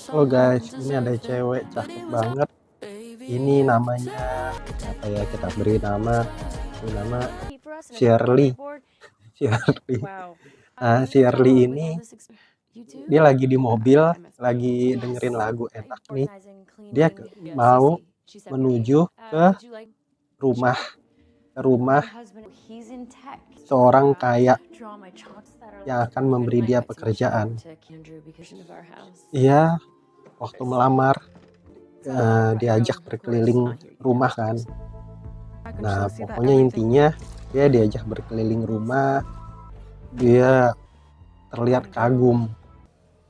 Halo guys, ini ada cewek cakep banget. Ini namanya apa ya? Kita beri nama Shirley. Shirley. Nah, Shirley ini dia lagi di mobil, lagi dengerin lagu enak nih. Dia mau menuju ke rumah rumah seorang kaya yang akan memberi dia pekerjaan. Iya, waktu melamar diajak berkeliling rumah kan. Nah, pokoknya intinya dia diajak berkeliling rumah. Dia terlihat kagum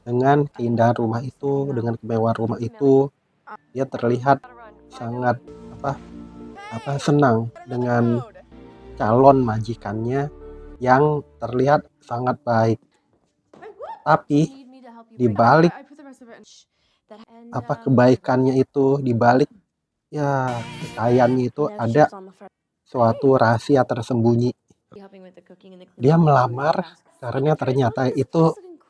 dengan keindahan rumah itu, dengan kemewahan rumah itu. Dia terlihat sangat senang dengan calon majikannya yang terlihat sangat baik. Tapi di balik kebaikannya itu, di balik ya kekayaannya itu ada suatu rahasia tersembunyi. Dia melamar karena ternyata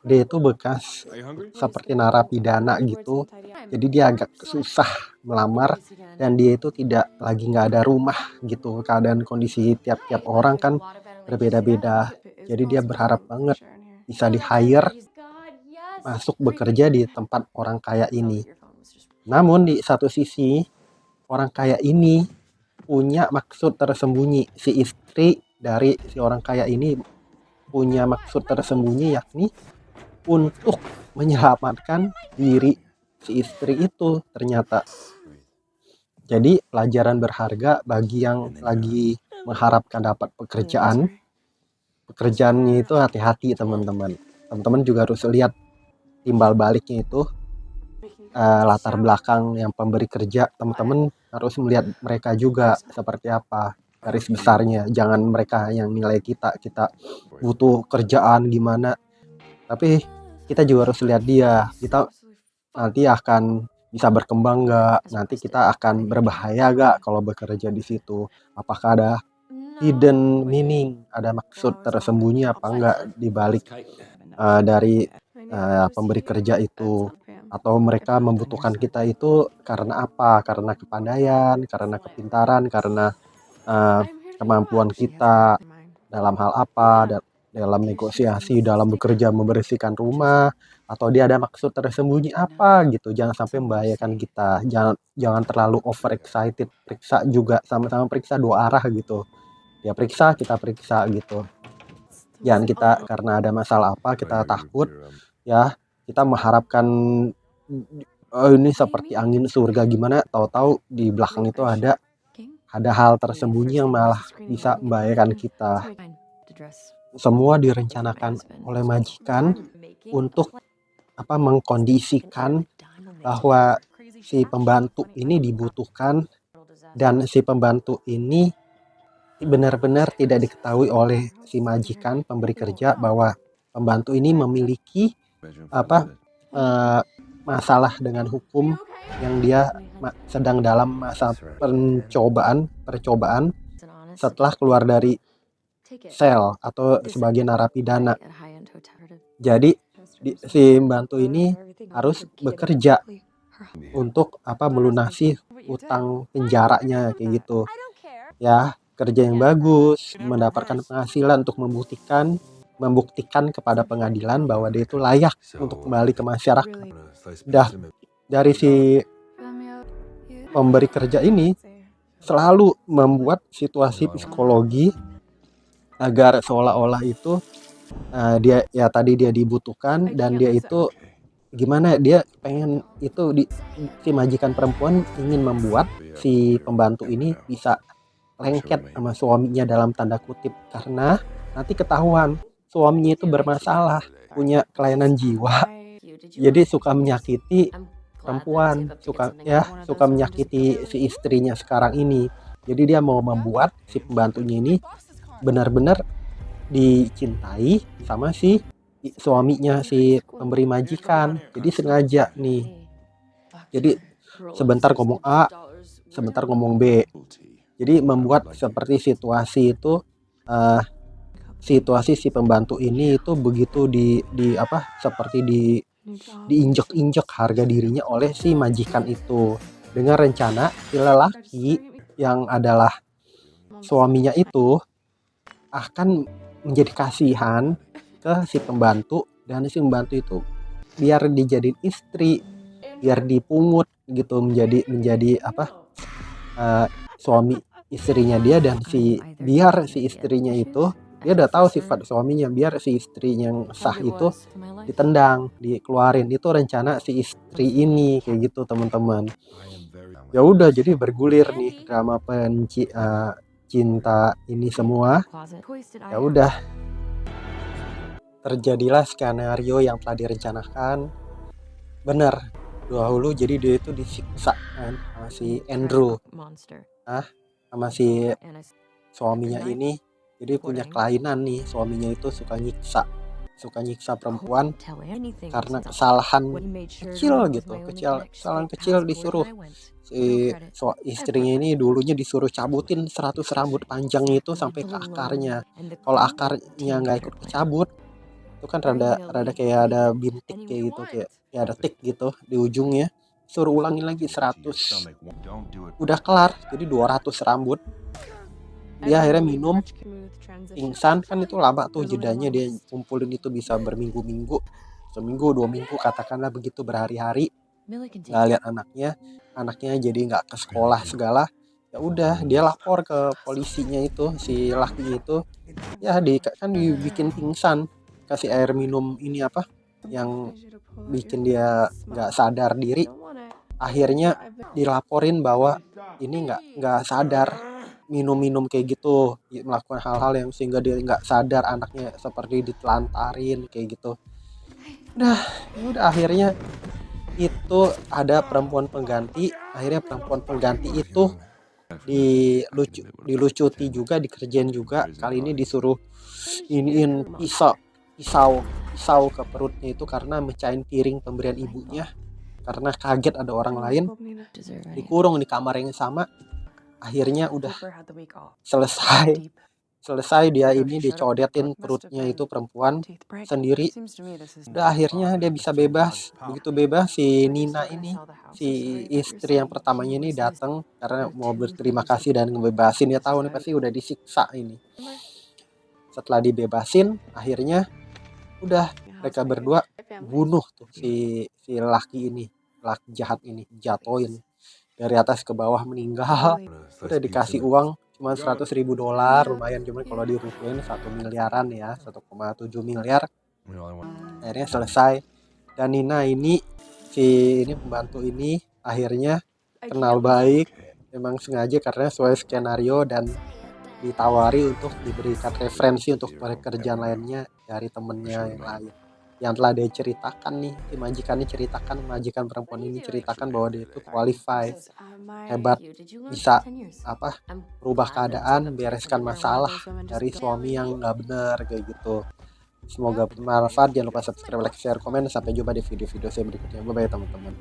dia itu bekas seperti narapidana gitu. Jadi dia agak susah melamar dan dia itu nggak ada rumah gitu. Keadaan kondisi tiap-tiap orang kan berbeda-beda. Jadi dia berharap banget bisa di-hire masuk bekerja di tempat orang kaya ini. Namun di satu sisi orang kaya ini punya maksud tersembunyi. Si istri dari si orang kaya ini punya maksud tersembunyi, yakni untuk menyelamatkan diri si istri itu ternyata. Jadi pelajaran berharga bagi yang lagi mengharapkan dapat pekerjaannya itu hati-hati teman-teman. Teman-teman juga harus lihat timbal baliknya itu, latar belakang yang pemberi kerja. Teman-teman harus melihat mereka juga seperti apa garis besarnya. Jangan mereka yang nilai kita butuh kerjaan gimana, tapi kita juga harus lihat kita nanti akan bisa berkembang nggak, nanti kita akan berbahaya nggak kalau bekerja di situ, apakah ada hidden meaning, ada maksud tersembunyi apa enggak di balik dari pemberi kerja itu, atau mereka membutuhkan kita itu karena apa, karena kepandaian, karena kepintaran, karena kemampuan kita dalam hal apa, dalam negosiasi, dalam bekerja membersihkan rumah, atau dia ada maksud tersembunyi apa gitu. Jangan sampai membahayakan kita, jangan terlalu over excited. Periksa juga, sama-sama periksa dua arah gitu. Dia periksa, kita periksa gitu. Jangan kita karena ada masalah apa kita takut ya, kita mengharapkan ini seperti angin surga gimana, tahu-tahu di belakang itu ada hal tersembunyi yang malah bisa membahayakan kita. Semua direncanakan oleh majikan untuk mengkondisikan bahwa si pembantu ini dibutuhkan, dan si pembantu ini benar-benar tidak diketahui oleh si majikan pemberi kerja bahwa pembantu ini memiliki masalah dengan hukum, yang dia sedang dalam masa percobaan setelah keluar dari sel atau sebagai narapidana. Jadi si pembantu ini harus bekerja untuk melunasi utang penjaranya kayak gitu. Ya, kerja yang bagus, mendapatkan penghasilan untuk membuktikan kepada pengadilan bahwa dia itu layak untuk kembali ke masyarakat. Dari si pemberi kerja ini selalu membuat situasi psikologi agar seolah-olah itu dia dibutuhkan, dan dia itu gimana, dia pengen itu si majikan perempuan ingin membuat si pembantu ini bisa lengket sama suaminya dalam tanda kutip, karena nanti ketahuan suaminya itu bermasalah, punya kelainan jiwa. Jadi suka menyakiti perempuan, suka menyakiti si istrinya sekarang ini. Jadi dia mau membuat si pembantunya ini benar-benar dicintai sama si suaminya, si pemberi majikan. Jadi sengaja nih. Jadi sebentar ngomong A, sebentar ngomong B. Jadi membuat seperti situasi si pembantu ini itu begitu seperti diinjek-injek harga dirinya oleh si majikan itu, dengan rencana si lelaki yang adalah suaminya itu akan menjadi kasihan ke si pembantu, dan si pembantu itu biar dijadiin istri, biar dipungut gitu, menjadi suami istrinya dia, dan biar si istrinya itu, dia udah tahu sifat suaminya, biar si istrinya yang sah itu ditendang, dikeluarin. Itu rencana si istri ini kayak gitu teman-teman. Ya udah, jadi bergulir nih drama cinta ini semua. Ya udah, terjadilah skenario yang telah direncanakan. Bener, dahulu jadi dia itu disiksa kan sama si Andrew, sama si suaminya ini. Jadi punya kelainan nih, suaminya itu suka nyiksa perempuan karena kesalahan kecil gitu, kesalahan kecil. Disuruh si istrinya ini dulunya disuruh cabutin 100 rambut panjang itu sampai ke akarnya. Kalau akarnya nggak ikut kecabut, itu kan rada kayak ada bintik kayak gitu, kayak ada tik gitu di ujungnya. Suruh ulangin lagi 100, udah kelar jadi 200 rambut. Dia akhirnya minum, pingsan. Kan itu lama tuh jedanya, dia kumpulin itu bisa berminggu-minggu, seminggu 2 minggu katakanlah begitu, berhari-hari nggak lihat anaknya jadi nggak ke sekolah segala. Ya udah, dia lapor ke polisinya itu, si laki itu ya kan dibikin pingsan, kasih air minum ini yang bikin dia nggak sadar diri. Akhirnya dilaporin bahwa ini nggak sadar, minum kayak gitu, melakukan hal-hal yang sehingga dia nggak sadar, anaknya seperti ditelantarin kayak gitu. Udah akhirnya itu ada perempuan pengganti. Akhirnya perempuan pengganti itu dilucuti juga, dikerjain juga. Kali ini disuruh iniin pisau ke perutnya itu karena mecahin piring pemberian ibunya. Karena kaget ada orang lain, dikurung di kamar yang sama. Akhirnya udah selesai dia ini dicodetin perutnya itu perempuan sendiri. Udah akhirnya dia bisa bebas. Begitu bebas, si Nina ini, si istri yang pertamanya ini datang karena mau berterima kasih dan ngebebasin. Dia tahu nih pasti udah disiksa ini. Setelah dibebasin, akhirnya udah mereka berdua bunuh tuh si laki jahat ini, jatoin dari atas ke bawah, meninggal. Udah dikasih uang cuma $100.000, lumayan, cuman kalau dirupiahin 1 miliaran ya, 1,7 miliar. Akhirnya selesai. Dan Nina ini, si ini pembantu ini akhirnya kenal baik, memang sengaja karena sesuai skenario, dan ditawari untuk diberikan referensi untuk pekerjaan lainnya dari temennya yang lain. Yang telah dia ceritakan nih, si majikan perempuan ini ceritakan bahwa dia itu qualified, hebat, bisa berubah keadaan, bereskan masalah dari suami yang nggak benar kayak gitu. Semoga bermanfaat. Jangan lupa subscribe, like, share, komen. Sampai jumpa di video-video saya berikutnya. Bye bye teman-teman.